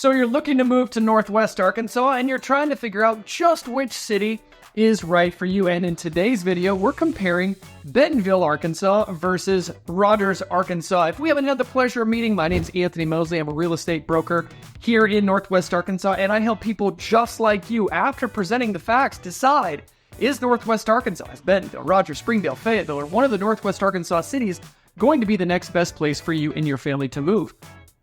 So you're looking to move to Northwest Arkansas and you're trying to figure out just which city is right for you. And in today's video, we're comparing Bentonville, Arkansas versus Rogers, Arkansas. If we haven't had the pleasure of meeting, my name's Anthony Mosley. I'm a real estate broker here in Northwest Arkansas, and I help people just like you, after presenting the facts, decide, is Northwest Arkansas, is Bentonville, Rogers, Springdale, Fayetteville, or one of the Northwest Arkansas cities going to be the next best place for you and your family to move?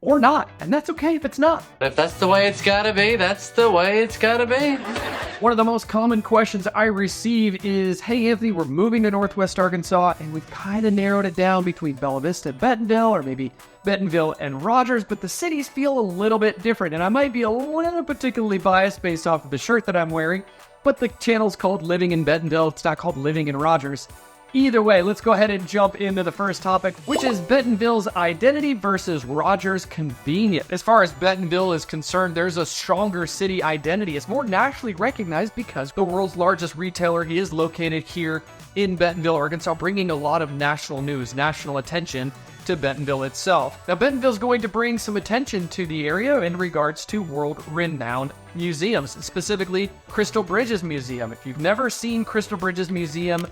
Or not, and that's okay if it's not. If that's the way it's gotta be, that's the way it's gotta be. One of the most common questions I receive is, hey Anthony, we're moving to Northwest Arkansas, and we've kind of narrowed it down between Bella Vista and Bentonville, or maybe Bentonville and Rogers, but the cities feel a little bit different, and I might be a little particularly biased based off of the shirt that I'm wearing, but the channel's called Living in Bentonville, it's not called Living in Rogers. Either way, let's go ahead and jump into the first topic, which is Bentonville's identity versus Rogers' convenience. As far as Bentonville is concerned, there's a stronger city identity. It's more nationally recognized because the world's largest retailer is located here in Bentonville, Arkansas, bringing a lot of national news, national attention to Bentonville itself. Now, Bentonville's going to bring some attention to the area in regards to world-renowned museums, specifically Crystal Bridges Museum. If you've never seen Crystal Bridges Museum,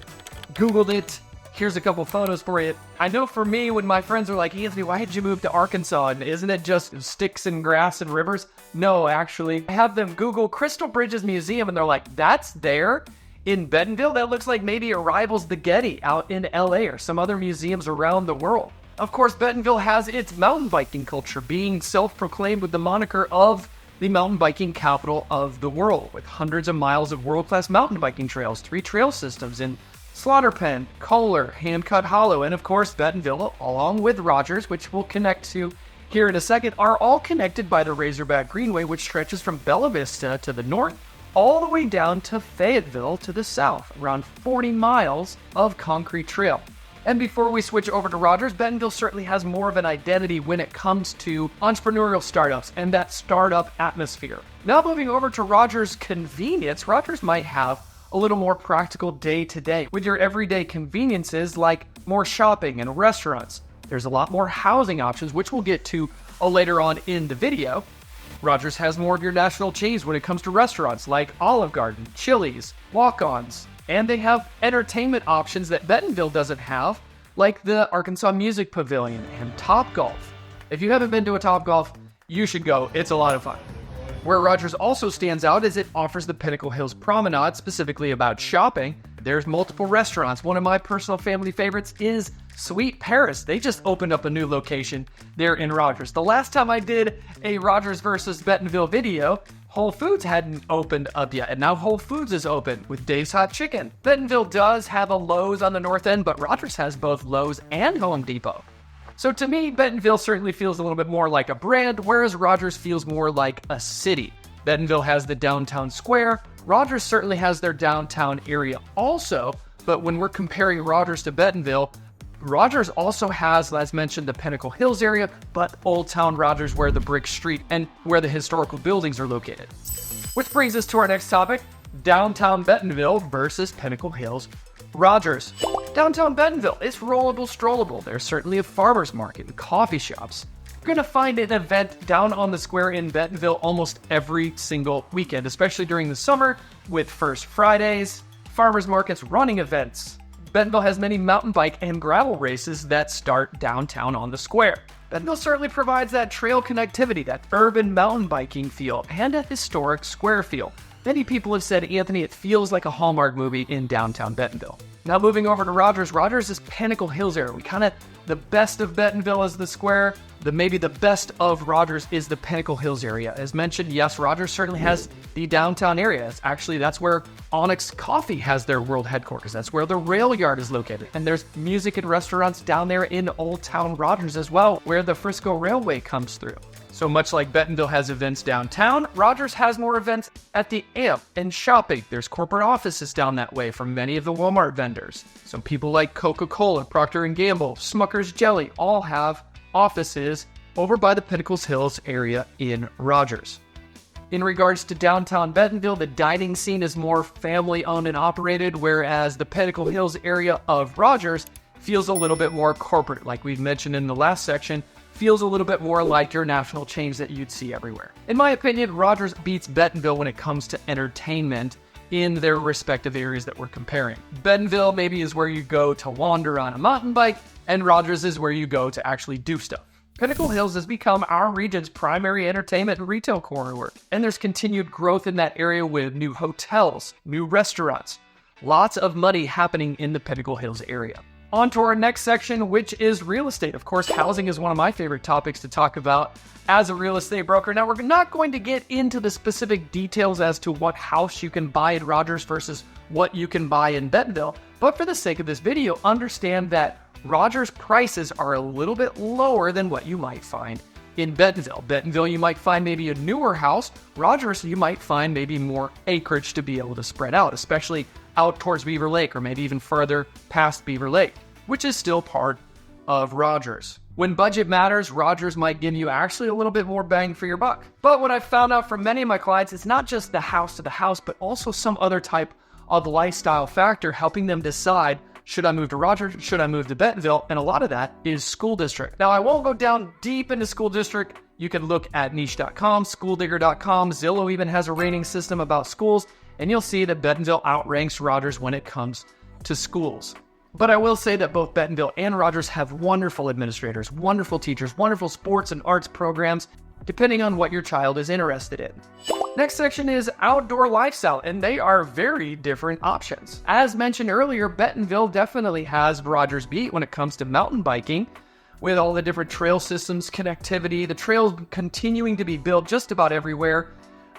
Googled it, here's a couple photos for you. I know for me, when my friends are like, Anthony, why did you move to Arkansas? And isn't it just sticks and grass and rivers? No, actually. I have them Google Crystal Bridges Museum, and they're like, that's there in Bentonville? That looks like maybe it rivals the Getty out in LA or some other museums around the world. Of course, Bentonville has its mountain biking culture, being self-proclaimed with the moniker of the mountain biking capital of the world, with hundreds of miles of world-class mountain biking trails, 3 trail systems in Slaughter Pen, Kohler, Hand-Cut Hollow, and of course Bentonville, along with Rogers, which we'll connect to here in a second, are all connected by the Razorback Greenway, which stretches from Bella Vista to the north, all the way down to Fayetteville to the south, around 40 miles of concrete trail. And before we switch over to Rogers, Bentonville certainly has more of an identity when it comes to entrepreneurial startups and that startup atmosphere. Now moving over to Rogers' convenience, Rogers might have a little more practical day-to-day with your everyday conveniences like more shopping and restaurants. There's a lot more housing options, which we'll get to later on in the video. Rogers has more of your national chains when it comes to restaurants like Olive Garden, Chili's, Walk-Ons, and they have entertainment options that Bentonville doesn't have, like the Arkansas Music Pavilion and Topgolf. If you haven't been to a Topgolf, you should go. It's a lot of fun. Where Rogers also stands out is it offers the Pinnacle Hills Promenade, specifically about shopping. There's multiple restaurants. One of my personal family favorites is Sweet Paris. They just opened up a new location there in Rogers. The last time I did a Rogers versus Bentonville video, Whole Foods hadn't opened up yet, and now Whole Foods is open with Dave's Hot Chicken. Bentonville does have a Lowe's on the north end, but Rogers has both Lowe's and Home Depot. So to me, Bentonville certainly feels a little bit more like a brand, whereas Rogers feels more like a city. Bentonville has the downtown square. Rogers certainly has their downtown area also, but when we're comparing Rogers to Bentonville, Rogers also has, as mentioned, the Pinnacle Hills area, but Old Town Rogers, where the brick street and where the historical buildings are located. Which brings us to our next topic, downtown Bentonville versus Pinnacle Hills Rogers. Downtown Bentonville is rollable, strollable. There's certainly a farmer's market and coffee shops. You're going to find an event down on the square in Bentonville almost every single weekend, especially during the summer with First Fridays, farmer's markets, running events. Bentonville has many mountain bike and gravel races that start downtown on the square. Bentonville certainly provides that trail connectivity, that urban mountain biking feel, and a historic square feel. Many people have said, Anthony, it feels like a Hallmark movie in downtown Bentonville. Now moving over to Rogers. Rogers is Pinnacle Hills area. The best of Bentonville is the square. Maybe the best of Rogers is the Pinnacle Hills area. As mentioned, yes, Rogers certainly has the downtown area. That's where Onyx Coffee has their world headquarters. That's where the rail yard is located. And there's music and restaurants down there in Old Town Rogers as well, where the Frisco Railway comes through. So much like Bentonville has events downtown, Rogers has more events at the AMP and shopping. There's corporate offices down that way from many of the Walmart vendors. Some people like Coca-Cola, Procter & Gamble, Smucker's Jelly all have offices over by the Pinnacle Hills area in Rogers. In regards to downtown Bentonville, the dining scene is more family-owned and operated, whereas the Pinnacle Hills area of Rogers feels a little bit more corporate. Like we've mentioned in the last section, feels a little bit more like your national chains that you'd see everywhere. In my opinion, Rogers beats Bentonville when it comes to entertainment in their respective areas that we're comparing. Bentonville maybe is where you go to wander on a mountain bike, and Rogers is where you go to actually do stuff. Pinnacle Hills has become our region's primary entertainment and retail corridor, and there's continued growth in that area with new hotels, new restaurants, lots of money happening in the Pinnacle Hills area. On to our next section, which is real estate. Of course, housing is one of my favorite topics to talk about as a real estate broker. Now, we're not going to get into the specific details as to what house you can buy in Rogers versus what you can buy in Bentonville, but for the sake of this video, understand that Rogers prices are a little bit lower than what you might find in Bentonville. Bentonville, you might find maybe a newer house. Rogers, you might find maybe more acreage to be able to spread out, especially out towards Beaver Lake or maybe even further past Beaver Lake, which is still part of Rogers. When budget matters, Rogers might give you actually a little bit more bang for your buck. But what I've found out from many of my clients, it's not just the house to the house, but also some other type of lifestyle factor helping them decide, should I move to Rogers? Should I move to Bentonville? And a lot of that is school district. Now, I won't go down deep into school district. You can look at niche.com, schooldigger.com. Zillow even has a rating system about schools, and you'll see that Bentonville outranks Rogers when it comes to schools. But I will say that both Bentonville and Rogers have wonderful administrators, wonderful teachers, wonderful sports and arts programs, depending on what your child is interested in. Next section is outdoor lifestyle, and they are very different options. As mentioned earlier, Bentonville definitely has Rogers beat when it comes to mountain biking, with all the different trail systems, connectivity, the trails continuing to be built just about everywhere,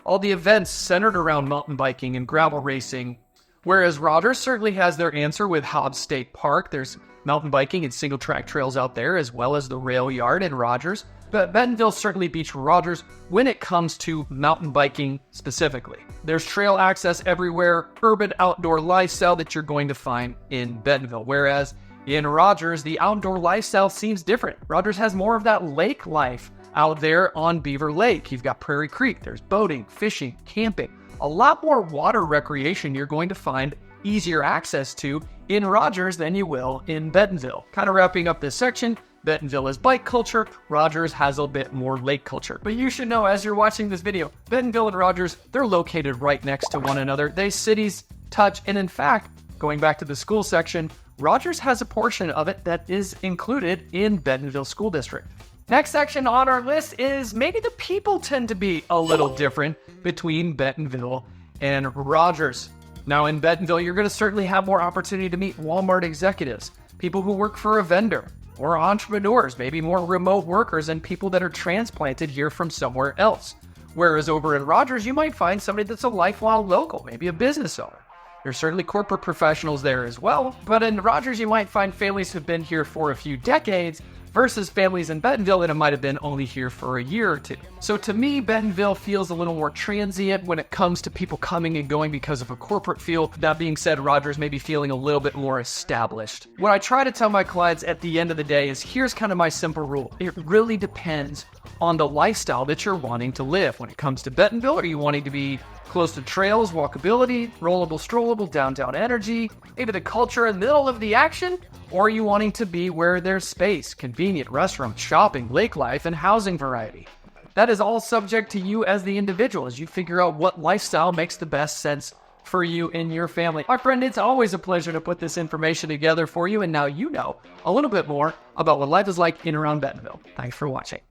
all the events centered around mountain biking and gravel racing. Whereas Rogers certainly has their answer with Hobbs State Park. There's mountain biking and single track trails out there, as well as the rail yard in Rogers. But Bentonville certainly beats Rogers when it comes to mountain biking specifically. There's trail access everywhere, urban outdoor lifestyle that you're going to find in Bentonville. Whereas in Rogers, the outdoor lifestyle seems different. Rogers has more of that lake life out there on Beaver Lake. You've got Prairie Creek, there's boating, fishing, camping. A lot more water recreation you're going to find easier access to in Rogers than you will in Bentonville. Kind of wrapping up this section, Bentonville is bike culture, Rogers has a bit more lake culture. But you should know as you're watching this video, Bentonville and Rogers, they're located right next to one another. They cities touch, and in fact, going back to the school section, Rogers has a portion of it that is included in Bentonville School District. Next section on our list is maybe the people tend to be a little different between Bentonville and Rogers. Now in Bentonville, you're going to certainly have more opportunity to meet Walmart executives, people who work for a vendor, or entrepreneurs, maybe more remote workers and people that are transplanted here from somewhere else. Whereas over in Rogers, you might find somebody that's a lifelong local, maybe a business owner. There's certainly corporate professionals there as well, but in Rogers, you might find families who've been here for a few decades versus families in Bentonville that might have been only here for a year or two. So to me, Bentonville feels a little more transient when it comes to people coming and going because of a corporate feel. That being said, Rogers may be feeling a little bit more established. What I try to tell my clients at the end of the day is here's kind of my simple rule. It really depends on the lifestyle that you're wanting to live. When it comes to Bentonville, are you wanting to be close to trails, walkability, rollable, strollable, downtown energy, maybe the culture in the middle of the action? Or are you wanting to be where there's space, convenient restaurants, shopping, lake life, and housing variety? That is all subject to you as the individual as you figure out what lifestyle makes the best sense for you and your family. My friend, it's always a pleasure to put this information together for you, and now you know a little bit more about what life is like in and around Bentonville. Thanks for watching.